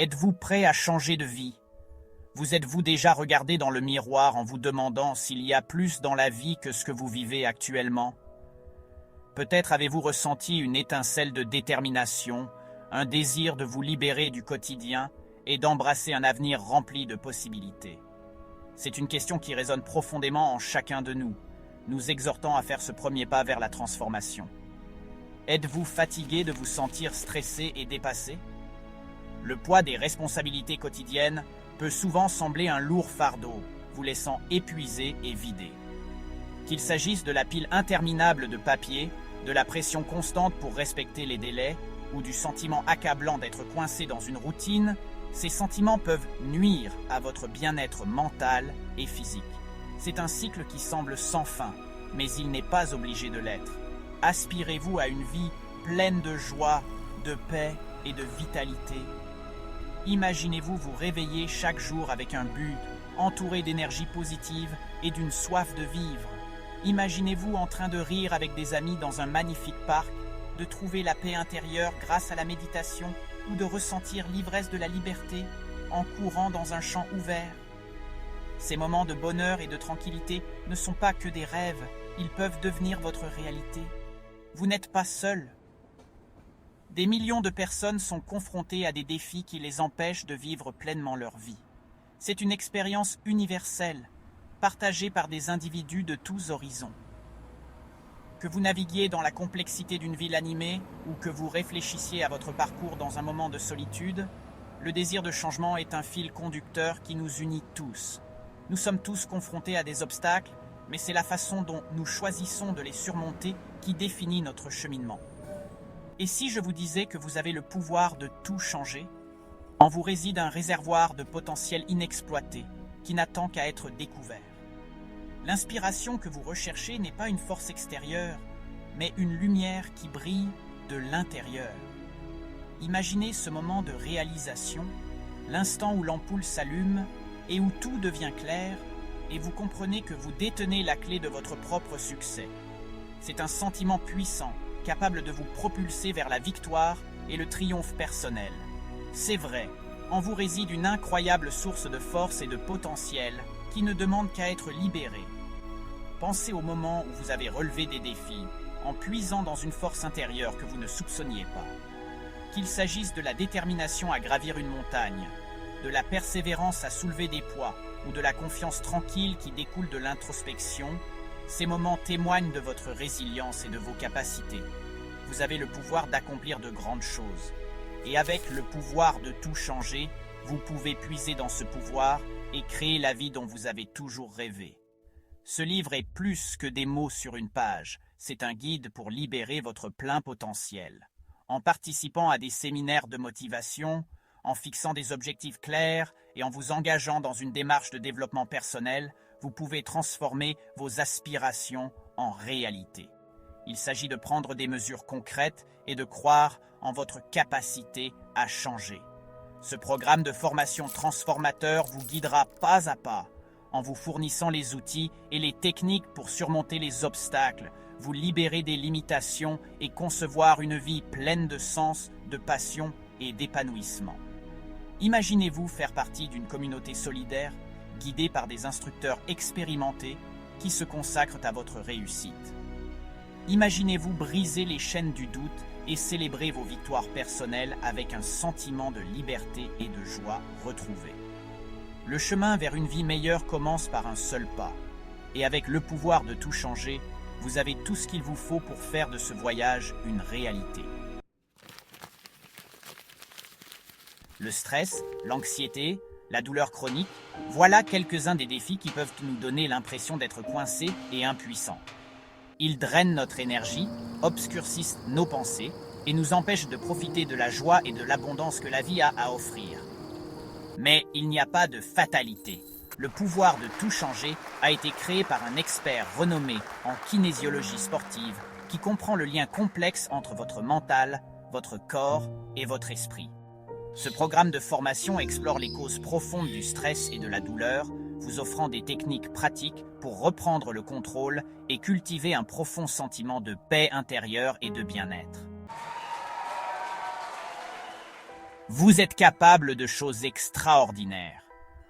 Êtes-vous prêt à changer de vie? Vous êtes-vous déjà regardé dans le miroir en vous demandant s'il y a plus dans la vie que ce que vous vivez actuellement? Peut-être avez-vous ressenti une étincelle de détermination, un désir de vous libérer du quotidien et d'embrasser un avenir rempli de possibilités. C'est une question qui résonne profondément en chacun de nous, nous exhortant à faire ce premier pas vers la transformation. Êtes-vous fatigué de vous sentir stressé et dépassé? Le poids des responsabilités quotidiennes peut souvent sembler un lourd fardeau, vous laissant épuisé et vidé. Qu'il s'agisse de la pile interminable de papier, de la pression constante pour respecter les délais, ou du sentiment accablant d'être coincé dans une routine, ces sentiments peuvent nuire à votre bien-être mental et physique. C'est un cycle qui semble sans fin, mais il n'est pas obligé de l'être. Aspirez-vous à une vie pleine de joie, de paix et de vitalité? Imaginez-vous vous réveiller chaque jour avec un but, entouré d'énergie positive et d'une soif de vivre. Imaginez-vous en train de rire avec des amis dans un magnifique parc, de trouver la paix intérieure grâce à la méditation ou de ressentir l'ivresse de la liberté en courant dans un champ ouvert. Ces moments de bonheur et de tranquillité ne sont pas que des rêves, ils peuvent devenir votre réalité. Vous n'êtes pas seul. Des millions de personnes sont confrontées à des défis qui les empêchent de vivre pleinement leur vie. C'est une expérience universelle, partagée par des individus de tous horizons. Que vous naviguiez dans la complexité d'une ville animée ou que vous réfléchissiez à votre parcours dans un moment de solitude, le désir de changement est un fil conducteur qui nous unit tous. Nous sommes tous confrontés à des obstacles, mais c'est la façon dont nous choisissons de les surmonter qui définit notre cheminement. Et si je vous disais que vous avez le pouvoir de tout changer? En vous réside un réservoir de potentiel inexploité qui n'attend qu'à être découvert. L'inspiration que vous recherchez n'est pas une force extérieure, mais une lumière qui brille de l'intérieur. Imaginez ce moment de réalisation, l'instant où l'ampoule s'allume et où tout devient clair, et vous comprenez que vous détenez la clé de votre propre succès. C'est un sentiment puissant, capable de vous propulser vers la victoire et le triomphe personnel. C'est vrai, en vous réside une incroyable source de force et de potentiel qui ne demande qu'à être libérée. Pensez au moment où vous avez relevé des défis, en puisant dans une force intérieure que vous ne soupçonniez pas. Qu'il s'agisse de la détermination à gravir une montagne, de la persévérance à soulever des poids, ou de la confiance tranquille qui découle de l'introspection, ces moments témoignent de votre résilience et de vos capacités. Vous avez le pouvoir d'accomplir de grandes choses. Et avec le pouvoir de tout changer, vous pouvez puiser dans ce pouvoir et créer la vie dont vous avez toujours rêvé. Ce livre est plus que des mots sur une page, c'est un guide pour libérer votre plein potentiel. En participant à des séminaires de motivation, en fixant des objectifs clairs et en vous engageant dans une démarche de développement personnel, vous pouvez transformer vos aspirations en réalité. Il s'agit de prendre des mesures concrètes et de croire en votre capacité à changer. Ce programme de formation transformateur vous guidera pas à pas en vous fournissant les outils et les techniques pour surmonter les obstacles, vous libérer des limitations et concevoir une vie pleine de sens, de passion et d'épanouissement. Imaginez-vous faire partie d'une communauté solidaire, guidée par des instructeurs expérimentés qui se consacrent à votre réussite. Imaginez-vous briser les chaînes du doute et célébrer vos victoires personnelles avec un sentiment de liberté et de joie retrouvé. Le chemin vers une vie meilleure commence par un seul pas, et avec le pouvoir de tout changer, vous avez tout ce qu'il vous faut pour faire de ce voyage une réalité. Le stress, l'anxiété, la douleur chronique, voilà quelques-uns des défis qui peuvent nous donner l'impression d'être coincés et impuissants. Ils drainent notre énergie, obscurcissent nos pensées et nous empêchent de profiter de la joie et de l'abondance que la vie a à offrir. Mais il n'y a pas de fatalité. Le pouvoir de tout changer a été créé par un expert renommé en kinésiologie sportive qui comprend le lien complexe entre votre mental, votre corps et votre esprit. Ce programme de formation explore les causes profondes du stress et de la douleur, vous offrant des techniques pratiques pour reprendre le contrôle et cultiver un profond sentiment de paix intérieure et de bien-être. Vous êtes capable de choses extraordinaires.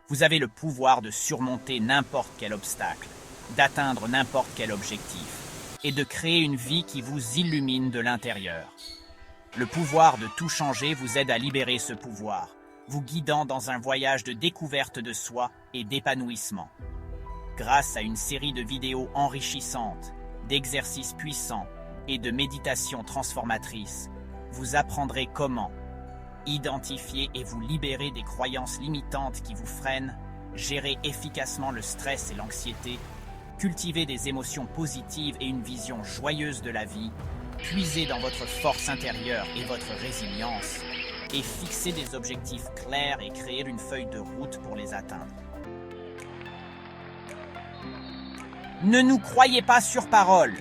Vous avez le pouvoir de surmonter n'importe quel obstacle, d'atteindre n'importe quel objectif, et de créer une vie qui vous illumine de l'intérieur. Le pouvoir de tout changer vous aide à libérer ce pouvoir, vous guidant dans un voyage de découverte de soi et d'épanouissement. Grâce à une série de vidéos enrichissantes, d'exercices puissants et de méditations transformatrices, vous apprendrez comment identifier et vous libérer des croyances limitantes qui vous freinent, gérer efficacement le stress et l'anxiété, cultiver des émotions positives et une vision joyeuse de la vie, puiser dans votre force intérieure et votre résilience, et fixer des objectifs clairs et créer une feuille de route pour les atteindre. Ne nous croyez pas sur parole.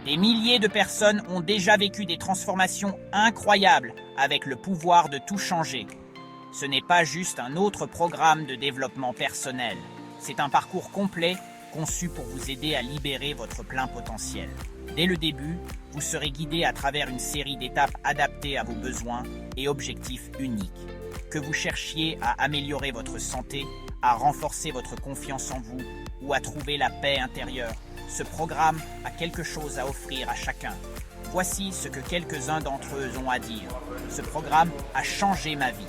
Des milliers de personnes ont déjà vécu des transformations incroyables avec le pouvoir de tout changer. Ce n'est pas juste un autre programme de développement personnel. C'est un parcours complet conçu pour vous aider à libérer votre plein potentiel. Dès le début, vous serez guidé à travers une série d'étapes adaptées à vos besoins et objectifs uniques. Que vous cherchiez à améliorer votre santé, à renforcer votre confiance en vous ou à trouver la paix intérieure, ce programme a quelque chose à offrir à chacun. Voici ce que quelques-uns d'entre eux ont à dire. Ce programme a changé ma vie.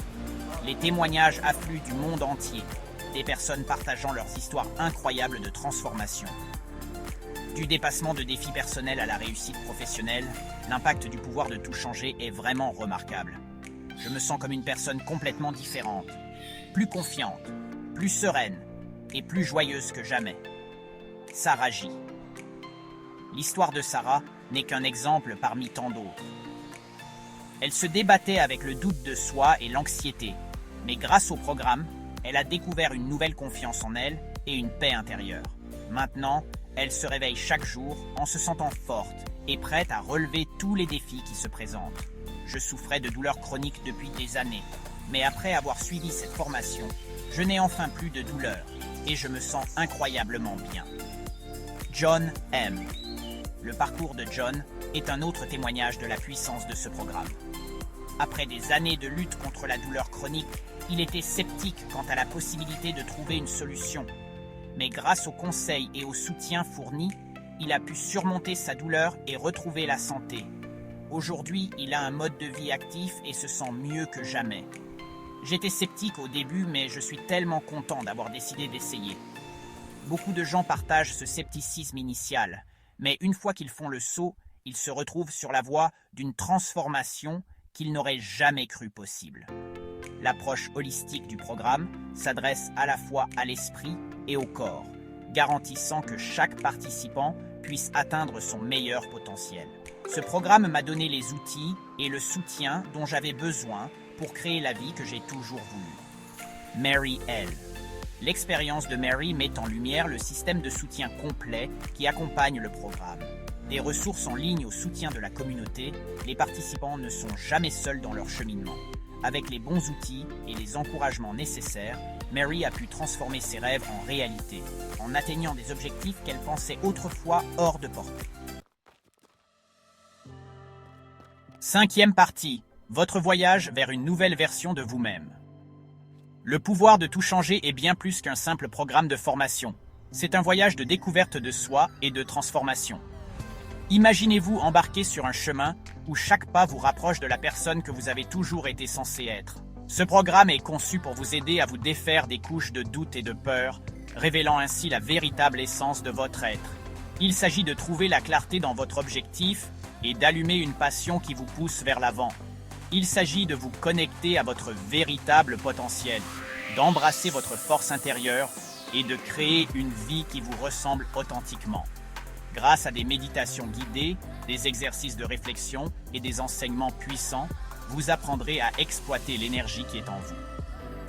Les témoignages affluent du monde entier, des personnes partageant leurs histoires incroyables de transformation. Du dépassement de défis personnels à la réussite professionnelle, l'impact du pouvoir de tout changer est vraiment remarquable. Je me sens comme une personne complètement différente, plus confiante, plus sereine et plus joyeuse que jamais. Sarah J. L'histoire de Sarah n'est qu'un exemple parmi tant d'autres. Elle se débattait avec le doute de soi et l'anxiété, mais grâce au programme, elle a découvert une nouvelle confiance en elle et une paix intérieure. Maintenant, elle se réveille chaque jour en se sentant forte et prête à relever tous les défis qui se présentent. Je souffrais de douleurs chroniques depuis des années, mais après avoir suivi cette formation, je n'ai enfin plus de douleurs et je me sens incroyablement bien. John M. Le parcours de John est un autre témoignage de la puissance de ce programme. Après des années de lutte contre la douleur chronique, il était sceptique quant à la possibilité de trouver une solution. Mais grâce aux conseils et au soutien fournis, il a pu surmonter sa douleur et retrouver la santé. Aujourd'hui, il a un mode de vie actif et se sent mieux que jamais. J'étais sceptique au début, mais je suis tellement content d'avoir décidé d'essayer. Beaucoup de gens partagent ce scepticisme initial, mais une fois qu'ils font le saut, ils se retrouvent sur la voie d'une transformation qu'ils n'auraient jamais cru possible. L'approche holistique du programme s'adresse à la fois à l'esprit et au corps, garantissant que chaque participant puisse atteindre son meilleur potentiel. Ce programme m'a donné les outils et le soutien dont j'avais besoin pour créer la vie que j'ai toujours voulu. Mary L. L'expérience de Mary met en lumière le système de soutien complet qui accompagne le programme. Des ressources en ligne au soutien de la communauté, les participants ne sont jamais seuls dans leur cheminement. Avec les bons outils et les encouragements nécessaires, Mary a pu transformer ses rêves en réalité, en atteignant des objectifs qu'elle pensait autrefois hors de portée. Cinquième partie, votre voyage vers une nouvelle version de vous-même. Le pouvoir de tout changer est bien plus qu'un simple programme de formation. C'est un voyage de découverte de soi et de transformation. Imaginez-vous embarquer sur un chemin où chaque pas vous rapproche de la personne que vous avez toujours été censé être. Ce programme est conçu pour vous aider à vous défaire des couches de doute et de peur, révélant ainsi la véritable essence de votre être. Il s'agit de trouver la clarté dans votre objectif et d'allumer une passion qui vous pousse vers l'avant. Il s'agit de vous connecter à votre véritable potentiel, d'embrasser votre force intérieure et de créer une vie qui vous ressemble authentiquement. Grâce à des méditations guidées, des exercices de réflexion et des enseignements puissants, vous apprendrez à exploiter l'énergie qui est en vous.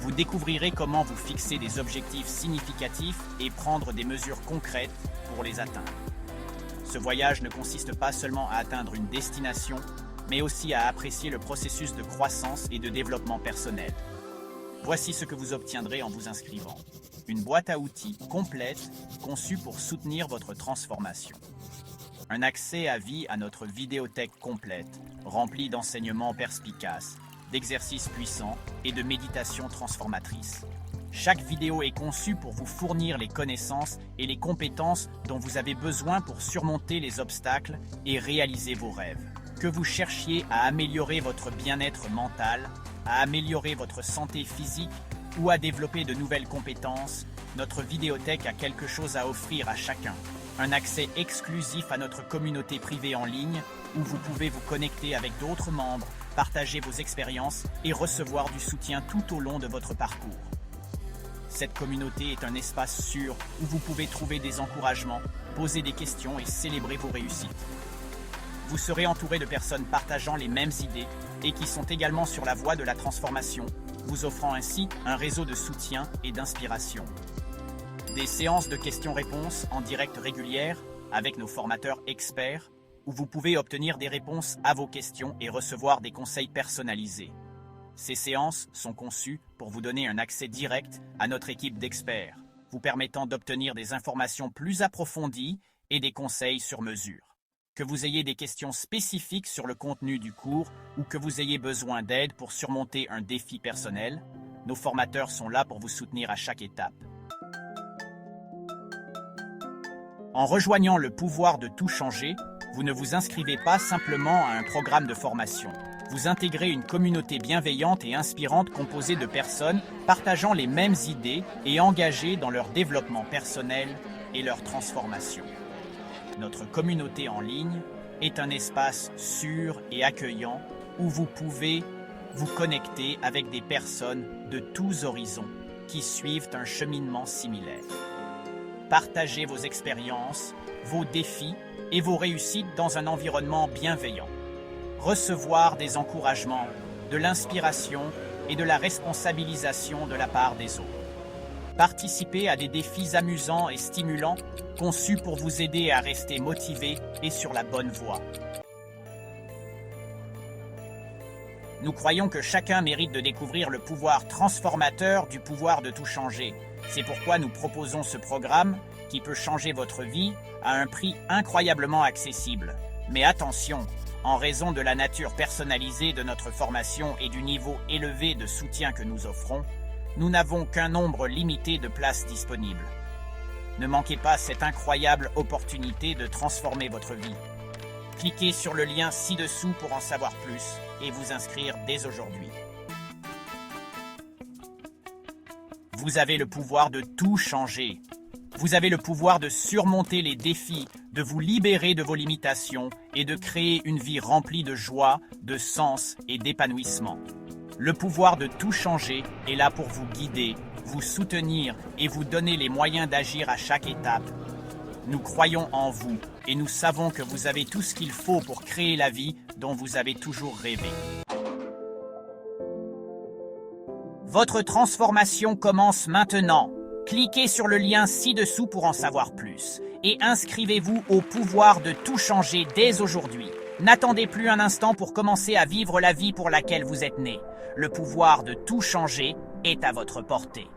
Vous découvrirez comment vous fixer des objectifs significatifs et prendre des mesures concrètes pour les atteindre. Ce voyage ne consiste pas seulement à atteindre une destination, mais aussi à apprécier le processus de croissance et de développement personnel. Voici ce que vous obtiendrez en vous inscrivant. Une boîte à outils complète conçue pour soutenir votre transformation. Un accès à vie à notre vidéothèque complète, remplie d'enseignements perspicaces, d'exercices puissants et de méditations transformatrices. Chaque vidéo est conçue pour vous fournir les connaissances et les compétences dont vous avez besoin pour surmonter les obstacles et réaliser vos rêves. Que vous cherchiez à améliorer votre bien-être mental, à améliorer votre santé physique ou à développer de nouvelles compétences, notre vidéothèque a quelque chose à offrir à chacun. Un accès exclusif à notre communauté privée en ligne où vous pouvez vous connecter avec d'autres membres, partager vos expériences et recevoir du soutien tout au long de votre parcours. Cette communauté est un espace sûr où vous pouvez trouver des encouragements, poser des questions et célébrer vos réussites. Vous serez entouré de personnes partageant les mêmes idées et qui sont également sur la voie de la transformation, vous offrant ainsi un réseau de soutien et d'inspiration. Des séances de questions-réponses en direct régulières avec nos formateurs experts, où vous pouvez obtenir des réponses à vos questions et recevoir des conseils personnalisés. Ces séances sont conçues pour vous donner un accès direct à notre équipe d'experts, vous permettant d'obtenir des informations plus approfondies et des conseils sur mesure. Que vous ayez des questions spécifiques sur le contenu du cours ou que vous ayez besoin d'aide pour surmonter un défi personnel, nos formateurs sont là pour vous soutenir à chaque étape. En rejoignant le pouvoir de tout changer, vous ne vous inscrivez pas simplement à un programme de formation. Vous intégrez une communauté bienveillante et inspirante composée de personnes partageant les mêmes idées et engagées dans leur développement personnel et leur transformation. Notre communauté en ligne est un espace sûr et accueillant où vous pouvez vous connecter avec des personnes de tous horizons qui suivent un cheminement similaire. Partagez vos expériences, vos défis et vos réussites dans un environnement bienveillant. Recevoir des encouragements, de l'inspiration et de la responsabilisation de la part des autres. Participez à des défis amusants et stimulants conçus pour vous aider à rester motivé et sur la bonne voie. Nous croyons que chacun mérite de découvrir le pouvoir transformateur du pouvoir de tout changer. C'est pourquoi nous proposons ce programme qui peut changer votre vie à un prix incroyablement accessible. Mais attention, en raison de la nature personnalisée de notre formation et du niveau élevé de soutien que nous offrons, nous n'avons qu'un nombre limité de places disponibles. Ne manquez pas cette incroyable opportunité de transformer votre vie. Cliquez sur le lien ci-dessous pour en savoir plus et vous inscrire dès aujourd'hui. Vous avez le pouvoir de tout changer. Vous avez le pouvoir de surmonter les défis, de vous libérer de vos limitations et de créer une vie remplie de joie, de sens et d'épanouissement. Le pouvoir de tout changer est là pour vous guider, vous soutenir et vous donner les moyens d'agir à chaque étape. Nous croyons en vous et nous savons que vous avez tout ce qu'il faut pour créer la vie dont vous avez toujours rêvé. Votre transformation commence maintenant. Cliquez sur le lien ci-dessous pour en savoir plus et inscrivez-vous au pouvoir de tout changer dès aujourd'hui. N'attendez plus un instant pour commencer à vivre la vie pour laquelle vous êtes né. Le pouvoir de tout changer est à votre portée.